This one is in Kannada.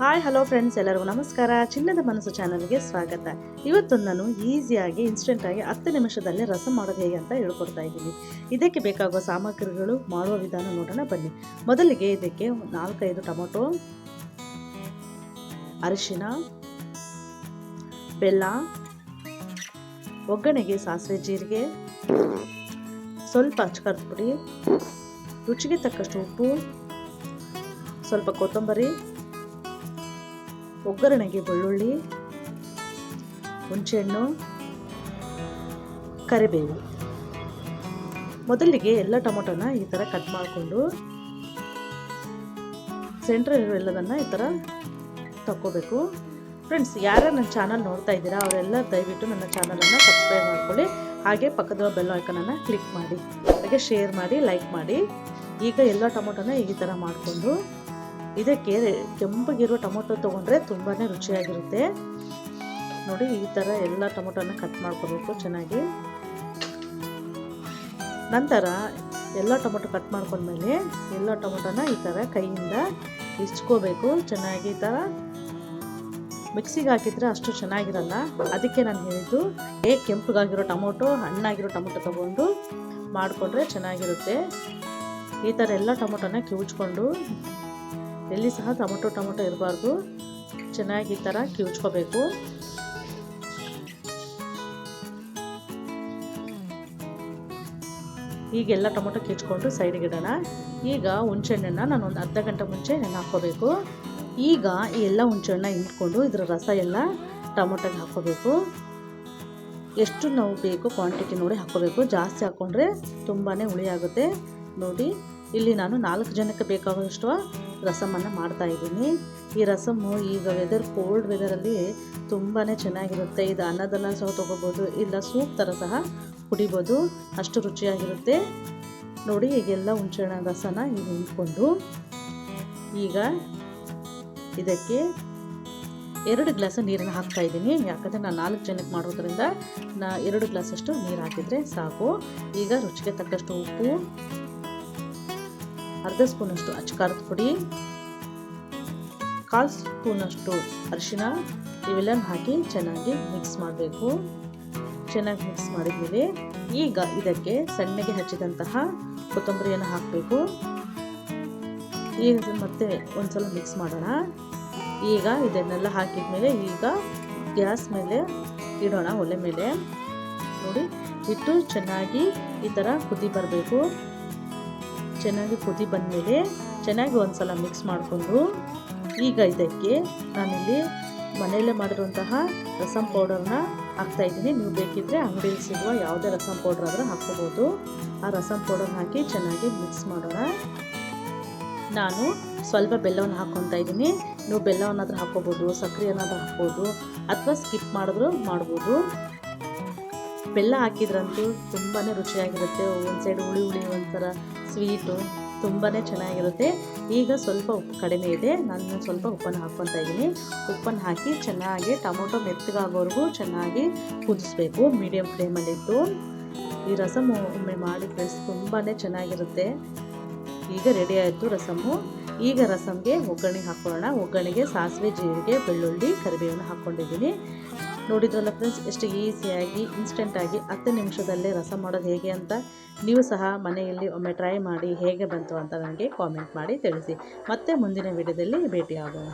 ಹಾಯ್ ಹಲೋ ಫ್ರೆಂಡ್ಸ್, ಎಲ್ಲರಿಗೂ ನಮಸ್ಕಾರ. ಚಿನ್ನದ ಮನಸ್ಸು ಚಾನಲ್ಗೆ ಸ್ವಾಗತ. ಇವತ್ತು ನಾನು ಈಸಿಯಾಗಿ ಇನ್ಸ್ಟೆಂಟಾಗಿ 10 ನಿಮಿಷದಲ್ಲಿ ರಸಂ ಮಾಡೋದು ಹೇಗೆ ಅಂತ ಹೇಳ್ಕೊಡ್ತಾ ಇದ್ದೀನಿ. ಇದಕ್ಕೆ ಬೇಕಾಗುವ ಸಾಮಗ್ರಿಗಳು, ಮಾಡುವ ವಿಧಾನ ನೋಡೋಣ ಬನ್ನಿ. ಮೊದಲಿಗೆ ಇದಕ್ಕೆ 4-5 ಟೊಮೊಟೊ, ಅರಿಶಿನ, ಬೆಲ್ಲ, ಒಗ್ಗರಣೆಗೆ ಸಾಸಿವೆ ಜೀರಿಗೆ, ಸ್ವಲ್ಪ ಅಚ್ಚಕಾರದ ಪುಡಿ, ರುಚಿಗೆ ತಕ್ಕಷ್ಟು ಉಪ್ಪು, ಸ್ವಲ್ಪ ಕೊತ್ತಂಬರಿ, ಒಗ್ಗರಣೆಗೆ ಬೆಳ್ಳುಳ್ಳಿ, ಹುಣಸೆಹಣ್ಣು, ಕರಿಬೇವು. ಮೊದಲಿಗೆ ಎಲ್ಲ ಟೊಮೊಟೊನ ಈ ಥರ ಕಟ್ ಮಾಡಿಕೊಂಡು ಸೆಂಟ್ರ್ ಎಲ್ಲದನ್ನು ಈ ಥರ ತಗೋಬೇಕು. ಫ್ರೆಂಡ್ಸ್, ಯಾರ್ಯಾರು ನನ್ನ ಚಾನಲ್ ನೋಡ್ತಾ ಇದ್ದೀರಾ ಅವರೆಲ್ಲ ದಯವಿಟ್ಟು ನನ್ನ ಚಾನಲನ್ನು ಸಬ್ಸ್ಕ್ರೈಬ್ ಮಾಡ್ಕೊಳ್ಳಿ. ಹಾಗೆ ಪಕ್ಕದ ಬೆಲ್ ಐಕನನ್ನು ಕ್ಲಿಕ್ ಮಾಡಿ, ಹಾಗೆ ಶೇರ್ ಮಾಡಿ, ಲೈಕ್ ಮಾಡಿ. ಈಗ ಎಲ್ಲ ಟೊಮೊಟೊನ ಈ ಥರ ಮಾಡಿಕೊಂಡು ಇದಕ್ಕೆ ಕೆಂಪಗಿರುವ ಟೊಮೊಟೊ ತೊಗೊಂಡ್ರೆ ತುಂಬಾ ರುಚಿಯಾಗಿರುತ್ತೆ. ನೋಡಿ, ಈ ಥರ ಎಲ್ಲ ಟೊಮೊಟೊನ ಕಟ್ ಮಾಡ್ಕೋಬೇಕು ಚೆನ್ನಾಗಿ. ನಂತರ ಎಲ್ಲ ಟೊಮೊಟೊ ಕಟ್ ಮಾಡ್ಕೊಂಡ್ಮೇಲೆ ಎಲ್ಲ ಟೊಮೊಟೊನ ಈ ಥರ ಕೈಯಿಂದ ಇಚ್ಕೋಬೇಕು ಚೆನ್ನಾಗಿ. ಈ ಥರ ಮಿಕ್ಸಿಗೆ ಹಾಕಿದರೆ ಅಷ್ಟು ಚೆನ್ನಾಗಿರಲ್ಲ, ಅದಕ್ಕೆ ನಾನು ಹೇಳಿದ್ದು ಕೆಂಪಗಾಗಿರೋ ಟೊಮೊಟೊ, ಹಣ್ಣಾಗಿರೋ ಟೊಮೊಟೊ ತೊಗೊಂಡು ಮಾಡಿಕೊಂಡ್ರೆ ಚೆನ್ನಾಗಿರುತ್ತೆ. ಈ ಥರ ಎಲ್ಲ ಟೊಮೊಟೊನ ಕಿವುಚ್ಕೊಂಡು, ಎಲ್ಲಿ ಸಹ ಟೊಮೊಟೊ ಇರಬಾರ್ದು, ಚೆನ್ನಾಗಿ ಈ ಥರ ಕಿವುಚ್ಕೋಬೇಕು. ಈಗೆಲ್ಲ ಟೊಮೊಟೊ ಕಿಚ್ಕೊಂಡು ಸೈಡ್ಗೆ ಇಡೋಣ. ಈಗ ಹುಣಸೆಹಣ್ಣನ್ನು ನಾನು ಒಂದು ಅರ್ಧ ಗಂಟೆ ಮುಂಚೆ ನೆನೆ ಹಾಕ್ಕೋಬೇಕು. ಈಗ ಈ ಎಲ್ಲ ಹುಣಸೆಹಣ್ಣ ಇಟ್ಕೊಂಡು ಇದರ ರಸ ಎಲ್ಲ ಟೊಮೊಟೊಗೆ ಹಾಕ್ಕೋಬೇಕು. ಎಷ್ಟು ನಾವು ಬೇಕು ಕ್ವಾಂಟಿಟಿ ನೋಡಿ ಹಾಕ್ಕೋಬೇಕು. ಜಾಸ್ತಿ ಹಾಕ್ಕೊಂಡ್ರೆ ತುಂಬಾ ಹುಳಿ ಆಗುತ್ತೆ. ನೋಡಿ, ಇಲ್ಲಿ ನಾನು 4 ಜನಕ್ಕೆ ಬೇಕಾಗುವಷ್ಟು ರಸಮನ್ನು ಮಾಡ್ತಾಯಿದ್ದೀನಿ. ಈ ರಸಮ್ಮು ಈಗ ಕೋಲ್ಡ್ ವೆದರಲ್ಲಿ ತುಂಬಾ ಚೆನ್ನಾಗಿರುತ್ತೆ. ಇದು ಅನ್ನದಲ್ಲ ಸಹ ತೊಗೋಬೋದು, ಇಲ್ಲ ಸೂಪ್ ಥರ ಸಹ ಕುಡಿಬೋದು, ಅಷ್ಟು ರುಚಿಯಾಗಿರುತ್ತೆ. ನೋಡಿ, ಈಗೆಲ್ಲ ಹುಣಸೆಹಣ್ಣ ರಸನ ಈಗ ಹಿಂಡ್ಕೊಂಡು ಈಗ ಇದಕ್ಕೆ 2 ಗ್ಲಾಸ್ ನೀರನ್ನು ಹಾಕ್ತಾಯಿದ್ದೀನಿ. ಯಾಕಂದರೆ ನಾನು 4 ಜನಕ್ಕೆ ಮಾಡೋದ್ರಿಂದ 2 ಗ್ಲಾಸಷ್ಟು ನೀರು ಹಾಕಿದರೆ ಸಾಕು. ಈಗ ರುಚಿಗೆ ತಕ್ಕಷ್ಟು ಉಪ್ಪು, ಅರ್ಧ ಸ್ಪೂನಷ್ಟು ಅಚ್ಚಕಾರದ ಪುಡಿ, 1/4 ಸ್ಪೂನಷ್ಟು ಅರಿಶಿನ, ಇವೆಲ್ಲನೂ ಹಾಕಿ ಚೆನ್ನಾಗಿ ಮಿಕ್ಸ್ ಮಾಡಬೇಕು. ಚೆನ್ನಾಗಿ ಮಿಕ್ಸ್ ಮಾಡಿದ್ಮೇಲೆ ಈಗ ಇದಕ್ಕೆ ಸಣ್ಣಗೆ ಹಚ್ಚಿದಂತಹ ಕೊತ್ತಂಬರಿಯನ್ನು ಹಾಕಬೇಕು. ಈಗ ಮತ್ತೆ ಒಂದ್ಸಲ ಮಿಕ್ಸ್ ಮಾಡೋಣ. ಈಗ ಇದನ್ನೆಲ್ಲ ಹಾಕಿದ್ಮೇಲೆ ಈಗ ಗ್ಯಾಸ್ ಮೇಲೆ ಇಡೋಣ, ಒಲೆ ಮೇಲೆ. ನೋಡಿ, ಇಟ್ಟು ಚೆನ್ನಾಗಿ ಈ ಥರ ಕುದಿ ಬರಬೇಕು. ಚೆನ್ನಾಗಿ ಕುದಿ ಬಂದಮೇಲೆ ಚೆನ್ನಾಗಿ ಒಂದ್ಸಲ ಮಿಕ್ಸ್ ಮಾಡಿಕೊಂಡು ಈಗ ಇದಕ್ಕೆ ನಾನಿಲ್ಲಿ ಮನೆಯಲ್ಲೇ ಮಾಡಿರುವಂತಹ ರಸಂ ಪೌಡರ್ನ ಹಾಕ್ತಾಯಿದ್ದೀನಿ. ನೀವು ಬೇಕಿದ್ದರೆ ಅಂಗಡಿಯಲ್ಲಿ ಸಿಗುವ ಯಾವುದೇ ರಸಂ ಪೌಡರ್ ಆದರೂ ಹಾಕ್ಕೋಬೋದು. ಆ ರಸಂ ಪೌಡರ್ನ ಹಾಕಿ ಚೆನ್ನಾಗಿ ಮಿಕ್ಸ್ ಮಾಡೋಣ. ನಾನು ಸ್ವಲ್ಪ ಬೆಲ್ಲವನ್ನು ಹಾಕ್ಕೊತಾ ಇದ್ದೀನಿ. ನೀವು ಬೆಲ್ಲವನ್ನಾದರೂ ಹಾಕ್ಕೋಬೋದು, ಸಕ್ಕರೆಯನ್ನಾದರೂ ಹಾಕ್ಬೋದು, ಅಥವಾ ಸ್ಕಿಪ್ ಮಾಡಿದ್ರೂ ಮಾಡ್ಬೋದು. ಬೆಲ್ಲ ಹಾಕಿದ್ರಂತೂ ತುಂಬಾ ರುಚಿಯಾಗಿರುತ್ತೆ. ಒಂದು ಸೈಡ್ ಹುಳಿ ಒಂಥರ ಸ್ವೀಟು ತುಂಬಾ ಚೆನ್ನಾಗಿರುತ್ತೆ. ಈಗ ಸ್ವಲ್ಪ ಉಪ್ಪು ಕಡಿಮೆ ಇದೆ, ನಾನು ಸ್ವಲ್ಪ ಉಪ್ಪನ್ನು ಹಾಕ್ಕೊತಾ ಇದ್ದೀನಿ. ಉಪ್ಪನ್ನು ಹಾಕಿ ಚೆನ್ನಾಗಿ ಟೊಮೊಟೊ ಮೆತ್ತಗಾಗೋವರೆಗೂ ಚೆನ್ನಾಗಿ ಕುದಿಸ್ಬೇಕು ಮೀಡಿಯಮ್ ಫ್ಲೇಮಲ್ಲಿಟ್ಟು. ಈ ರಸಮ್ ಒಮ್ಮೆ ಮಾಡಿ ಫ್ರೆಂಡ್ಸ್, ತುಂಬಾ ಚೆನ್ನಾಗಿರುತ್ತೆ. ಈಗ ರೆಡಿ ಆಯಿತು ರಸಮ್ಮು. ಈಗ ರಸಮ್ಗೆ ಒಗ್ಗರಣೆ ಹಾಕ್ಕೊಳ್ಳೋಣ. ಒಗ್ಗರಣೆಗೆ ಸಾಸಿವೆ, ಜೀರಿಗೆ, ಬೆಳ್ಳುಳ್ಳಿ, ಕರಿಬೇವನ್ನು ಹಾಕ್ಕೊಂಡಿದ್ದೀನಿ. ನೋಡಿದ್ರಲ್ಲ ಫ್ರೆಂಡ್ಸ್, ಎಷ್ಟು ಈಸಿಯಾಗಿ ಇನ್ಸ್ಟೆಂಟಾಗಿ 10 ನಿಮಿಷದಲ್ಲೇ ರಸಂ ಮಾಡೋದು ಹೇಗೆ ಅಂತ. ನೀವು ಸಹ ಮನೆಯಲ್ಲಿ ಒಮ್ಮೆ ಟ್ರೈ ಮಾಡಿ ಹೇಗೆ ಬಂತು ಅಂತ ನನಗೆ ಕಾಮೆಂಟ್ ಮಾಡಿ ತಿಳಿಸಿ. ಮತ್ತೆ ಮುಂದಿನ ವಿಡಿಯೋದಲ್ಲಿ ಭೇಟಿಯಾಗೋಣ.